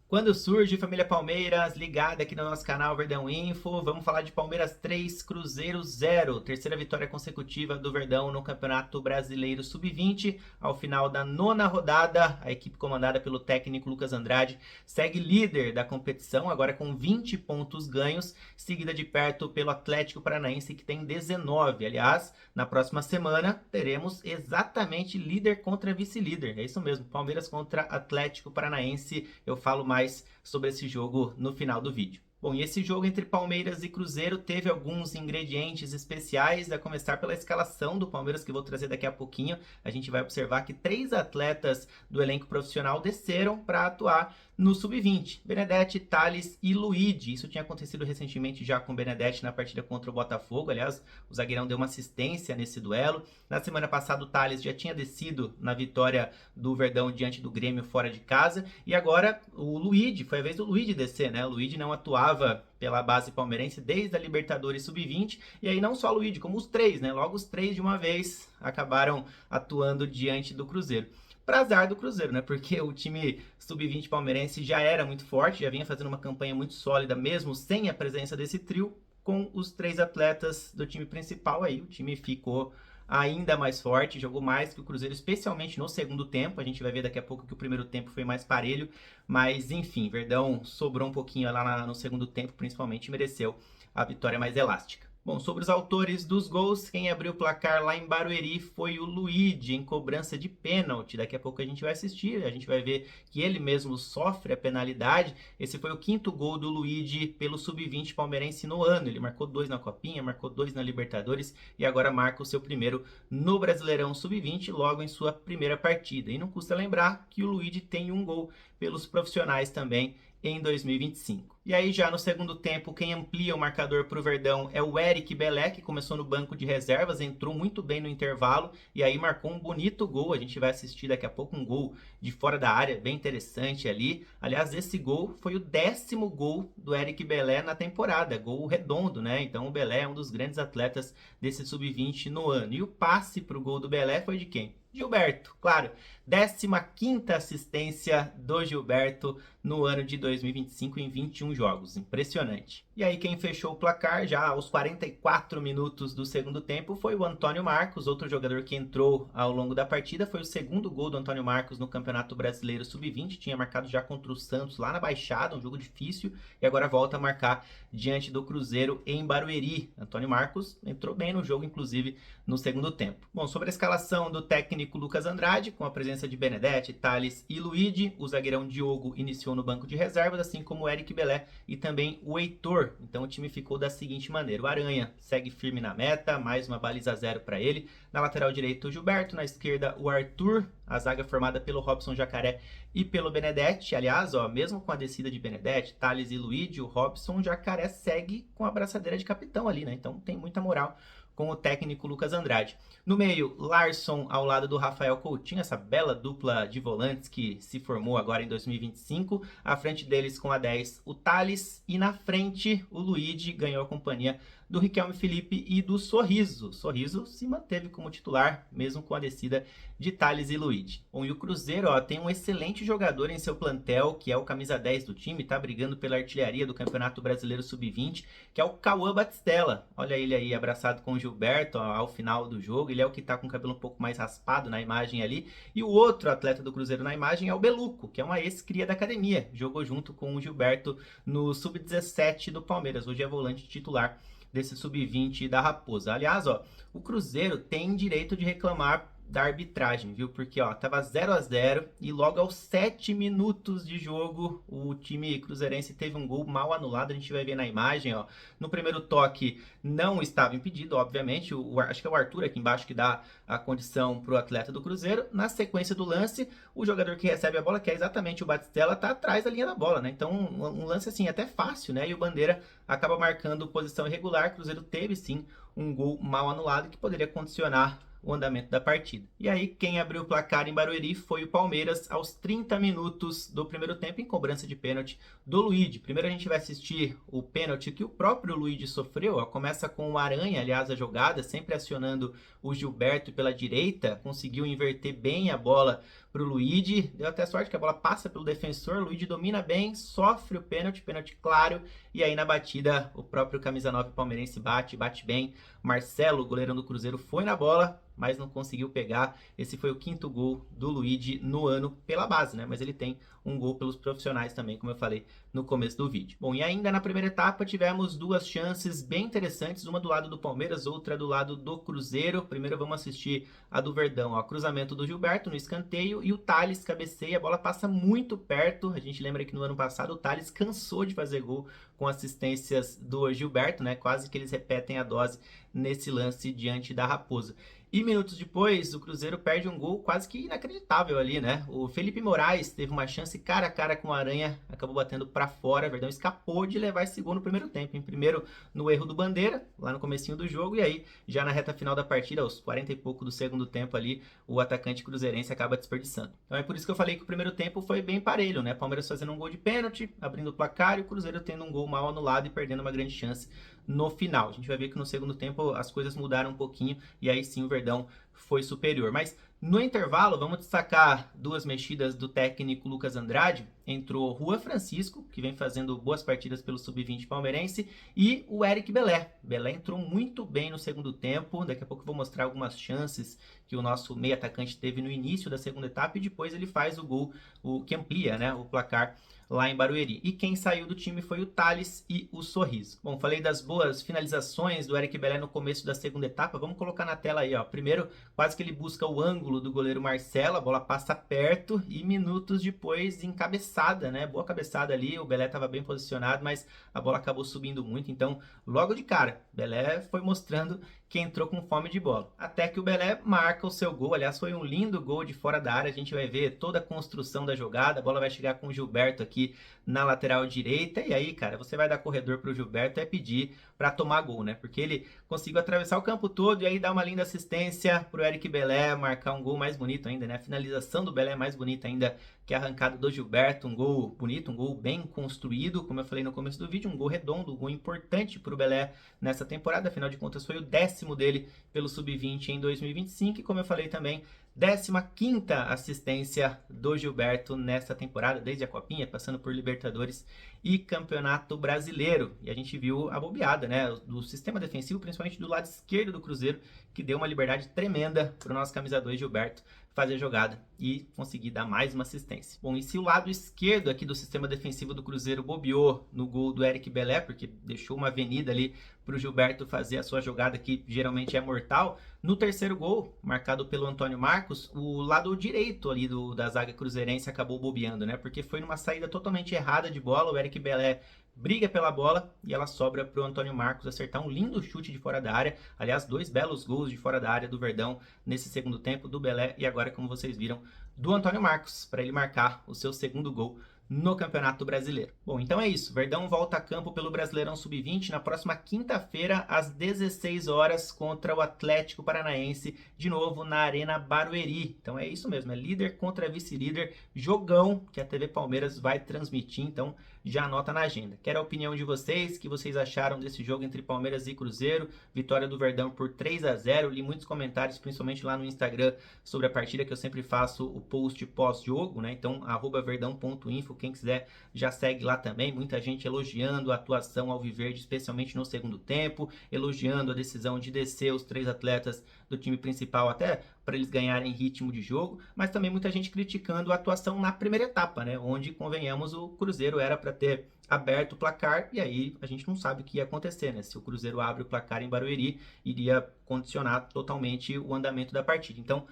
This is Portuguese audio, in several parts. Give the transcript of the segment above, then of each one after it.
Quando surge, família Palmeiras, ligada aqui no nosso canal Verdão Info, vamos falar de Palmeiras 3, Cruzeiro 0, terceira vitória consecutiva do Verdão no Campeonato Brasileiro Sub-20. Ao final da nona rodada, a equipe comandada pelo técnico Lucas Andrade segue líder da competição, agora com 20 pontos ganhos, seguida de perto pelo Atlético Paranaense, que tem 19. Aliás, na próxima semana teremos exatamente líder contra vice-líder. É isso mesmo, Palmeiras contra Atlético Paranaense. Eu falo mais sobre esse jogo no final do vídeo. Bom, e esse jogo entre Palmeiras e Cruzeiro teve alguns ingredientes especiais, a começar pela escalação do Palmeiras, que eu vou trazer daqui a pouquinho. A gente vai observar que 3 atletas do elenco profissional desceram para atuar no Sub-20. Benedetti, Thales e Luigi. Isso tinha acontecido recentemente já com o Benedetti na partida contra o Botafogo. Aliás, o zagueirão deu uma assistência nesse duelo. Na semana passada, o Thales já tinha descido na vitória do Verdão diante do Grêmio fora de casa. E agora o Luigi, foi a vez do Luigi descer, né? O Luigi não atuava pela base palmeirense desde a Libertadores Sub-20, e aí não só o Luigi, como os 3, né? Logo os 3 de uma vez acabaram atuando diante do Cruzeiro. Para azar do Cruzeiro, né? Porque o time Sub-20 palmeirense já era muito forte, já vinha fazendo uma campanha muito sólida, mesmo sem a presença desse trio. Com os 3 atletas do time principal aí, o time ficou ainda mais forte, jogou mais que o Cruzeiro, especialmente no segundo tempo. A gente vai ver daqui a pouco que o primeiro tempo foi mais parelho, mas enfim, Verdão sobrou um pouquinho lá no segundo tempo, principalmente mereceu a vitória mais elástica. Bom, sobre os autores dos gols, quem abriu o placar lá em Barueri foi o Luigi, em cobrança de pênalti. Daqui a pouco a gente vai assistir, a gente vai ver que ele mesmo sofre a penalidade. Esse foi o 5º gol do Luigi pelo Sub-20 palmeirense no ano. Ele marcou 2 na Copinha, marcou 2 na Libertadores e agora marca o seu primeiro no Brasileirão Sub-20, logo em sua primeira partida. E não custa lembrar que o Luigi tem um gol pelos profissionais também em 2025. E aí já no segundo tempo, quem amplia o marcador para o Verdão é o Eric Belé, que começou no banco de reservas, entrou muito bem no intervalo e aí marcou um bonito gol. A gente vai assistir daqui a pouco um gol de fora da área, bem interessante ali. Aliás, esse gol foi o 10º gol do Eric Belé na temporada, gol redondo, né? Então o Belé é um dos grandes atletas desse Sub-20 no ano. E o passe para o gol do Belé foi de quem? Gilberto, claro, 15ª assistência do Gilberto no ano de 2025 em 21 jogos, impressionante. E aí quem fechou o placar já aos 44 minutos do segundo tempo foi o Antônio Marcos, outro jogador que entrou ao longo da partida. Foi o 2º gol do Antônio Marcos no Campeonato Brasileiro Sub-20, tinha marcado já contra o Santos lá na Baixada, um jogo difícil, e agora volta a marcar diante do Cruzeiro em Barueri. Antônio Marcos entrou bem no jogo, inclusive no segundo tempo. Bom, sobre a escalação do técnico Lucas Andrade, com a presença de Benedetti, Thales e Luigi, o zagueirão Diogo iniciou no banco de reservas, assim como o Eric Belé e também o Heitor. Então o time ficou da seguinte maneira: o Aranha segue firme na meta, mais uma baliza 0 para ele. Na lateral direita o Gilberto, na esquerda o Arthur, a zaga formada pelo Robson Jacaré e pelo Benedetti. Aliás, mesmo com a descida de Benedetti, Thales e Luigi, o Robson Jacaré segue com a braçadeira de capitão ali, né? Então tem muita moral com o técnico Lucas Andrade. No meio, Larson ao lado do Rafael Coutinho, essa bela dupla de volantes que se formou agora em 2025. À frente deles, com a 10, o Thales. E na frente, o Luigi ganhou a companhia do Riquelme Felipe e do Sorriso. Sorriso se manteve como titular, mesmo com a descida de Thales e Luigi. Bom, e o Cruzeiro tem um excelente jogador em seu plantel, que é o camisa 10 do time, tá brigando pela artilharia do Campeonato Brasileiro Sub-20, que é o Cauã Batistella. Olha ele aí abraçado com o Gilberto ao final do jogo. Ele é o que tá com o cabelo um pouco mais raspado na imagem ali. E o outro atleta do Cruzeiro na imagem é o Beluco, que é uma ex-cria da academia. Jogou junto com o Gilberto no Sub-17 do Palmeiras. Hoje é volante titular desse Sub-20 da Raposa. Aliás, o Cruzeiro tem direito de reclamar da arbitragem, viu? Porque, tava 0-0 e logo aos 7 minutos de jogo o time cruzeirense teve um gol mal anulado. A gente vai ver na imagem, no primeiro toque não estava impedido, obviamente. Acho que é o Arthur aqui embaixo que dá a condição pro atleta do Cruzeiro. Na sequência do lance, o jogador que recebe a bola, que é exatamente o Batistella, tá atrás da linha da bola, né? Então, um lance assim até fácil, né? E o Bandeira acaba marcando posição irregular. O Cruzeiro teve sim um gol mal anulado que poderia condicionar o andamento da partida. E aí, quem abriu o placar em Barueri foi o Palmeiras aos 30 minutos do primeiro tempo, em cobrança de pênalti do Luigi. Primeiro a gente vai assistir o pênalti que o próprio Luigi sofreu. Começa com o Aranha, aliás, a jogada, sempre acionando o Gilberto pela direita, conseguiu inverter bem a bola para o Luigi. Deu até sorte que a bola passa pelo defensor, o Luigi domina bem, sofre o pênalti claro, e aí na batida o próprio camisa 9 palmeirense bate bem. Marcelo, goleirão do Cruzeiro, foi na bola, mas não conseguiu pegar. Esse foi o 5º gol do Luigi no ano pela base, né? Mas ele tem um gol pelos profissionais também, como eu falei no começo do vídeo. Bom, e ainda na primeira etapa tivemos 2 chances bem interessantes, uma do lado do Palmeiras, outra do lado do Cruzeiro. Primeiro vamos assistir a do Verdão, ó, cruzamento do Gilberto no escanteio e o Thales cabeceia, a bola passa muito perto. A gente lembra que no ano passado o Thales cansou de fazer gol com assistências do Gilberto, né? Quase que eles repetem a dose nesse lance diante da Raposa. E minutos depois, o Cruzeiro perde um gol quase que inacreditável ali, né? O Felipe Moraes teve uma chance cara a cara com o Aranha, acabou batendo para fora. O Verdão escapou de levar esse gol no primeiro tempo, hein? Primeiro no erro do Bandeira, lá no comecinho do jogo, e aí já na reta final da partida, aos 40 e pouco do segundo tempo ali, o atacante cruzeirense acaba desperdiçando. Então é por isso que eu falei que o primeiro tempo foi bem parelho, né? Palmeiras fazendo um gol de pênalti, abrindo o placar, e o Cruzeiro tendo um gol mal anulado e perdendo uma grande chance no final. A gente vai ver que no segundo tempo as coisas mudaram um pouquinho e aí sim o Verdão foi superior. Mas no intervalo, vamos destacar 2 mexidas do técnico Lucas Andrade. Entrou Juan Francisco, que vem fazendo boas partidas pelo Sub-20 palmeirense, e o Eric Belé. Belé entrou muito bem no segundo tempo. Daqui a pouco eu vou mostrar algumas chances que o nosso meio atacante teve no início da segunda etapa e depois ele faz o gol, o que amplia, né, o placar lá em Barueri. E quem saiu do time foi o Thales e o Sorriso. Bom, falei das boas finalizações do Eric Belé no começo da segunda etapa. Vamos colocar na tela aí, ó. Primeiro, quase que ele busca o ângulo do goleiro Marcelo, a bola passa perto e minutos depois encabeçada, né? Boa cabeçada ali, o Belé estava bem posicionado, mas a bola acabou subindo muito. Então, logo de cara, Belé foi mostrando que entrou com fome de bola. Até que o Belé marca o seu gol. Aliás, foi um lindo gol de fora da área. A gente vai ver toda a construção da jogada. A bola vai chegar com o Gilberto aqui na lateral direita. E aí, cara, você vai dar corredor para o Gilberto é pedir para tomar gol, né? Porque ele conseguiu atravessar o campo todo e aí dar uma linda assistência para o Eric Belé marcar um gol mais bonito ainda, né? A finalização do Belé é mais bonita ainda que a arrancada do Gilberto. Um gol bonito, um gol bem construído, como eu falei no começo do vídeo, um gol redondo, um gol importante para o Belé nessa temporada. Afinal de contas, foi o 10º dele pelo Sub-20 em 2025 e, como eu falei também, 15ª assistência do Gilberto nessa temporada, desde a Copinha, passando por Libertadores e Campeonato Brasileiro. E a gente viu a bobeada, né, do sistema defensivo, principalmente do lado esquerdo do Cruzeiro, que deu uma liberdade tremenda para o nosso camisa 2 Gilberto fazer a jogada e conseguir dar mais uma assistência. Bom, e se o lado esquerdo aqui do sistema defensivo do Cruzeiro bobeou no gol do Eric Belé, porque deixou uma avenida ali para o Gilberto fazer a sua jogada que geralmente é mortal, no terceiro gol, marcado pelo Antônio Marcos, o lado direito ali da zaga cruzeirense acabou bobeando, né? Porque foi numa saída totalmente errada de bola, o Eric Belé briga pela bola e ela sobra para o Antônio Marcos acertar um lindo chute de fora da área. Aliás, 2 belos gols de fora da área do Verdão nesse segundo tempo, do Belé e agora, como vocês viram, do Antônio Marcos, para ele marcar o seu segundo gol no Campeonato Brasileiro. Bom, então é isso. Verdão volta a campo pelo Brasileirão Sub-20 na próxima quinta-feira, às 16 horas, contra o Atlético Paranaense, de novo na Arena Barueri. Então é isso mesmo, é líder contra vice-líder, jogão que a TV Palmeiras vai transmitir, então já anota na agenda. Quero a opinião de vocês, o que vocês acharam desse jogo entre Palmeiras e Cruzeiro, vitória do Verdão por 3-0, li muitos comentários, principalmente lá no Instagram, sobre a partida, que eu sempre faço o post pós-jogo, né? Então, @verdão.info, quem quiser já segue lá também. Muita gente elogiando a atuação alviverde, especialmente no segundo tempo, elogiando a decisão de descer os 3 atletas do time principal até para eles ganharem ritmo de jogo, mas também muita gente criticando a atuação na primeira etapa, né? Onde, convenhamos, o Cruzeiro era para ter aberto o placar e aí a gente não sabe o que ia acontecer, né? Se o Cruzeiro abre o placar em Barueri, iria condicionar totalmente o andamento da partida. Então,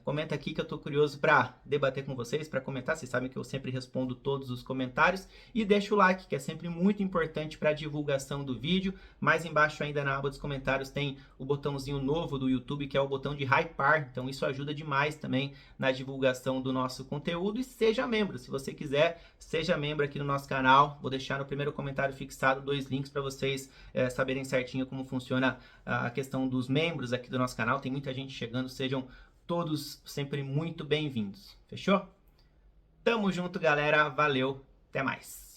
comenta aqui que eu tô curioso para debater com vocês, para comentar. Vocês sabem que eu sempre respondo todos os comentários e deixa o like, que é sempre muito importante para a divulgação do vídeo. Mais embaixo ainda na aba dos comentários tem o botãozinho novo do YouTube, que é o botão de hypar. Então isso ajuda demais também na divulgação do nosso conteúdo e seja membro. Se você quiser, seja membro aqui no nosso canal. Vou deixar no primeiro comentário fixado 2 links para vocês saberem certinho como funciona a questão dos membros aqui do nosso canal. Tem muita gente chegando, sejam todos sempre muito bem-vindos. Fechou? Tamo junto, galera. Valeu. Até mais.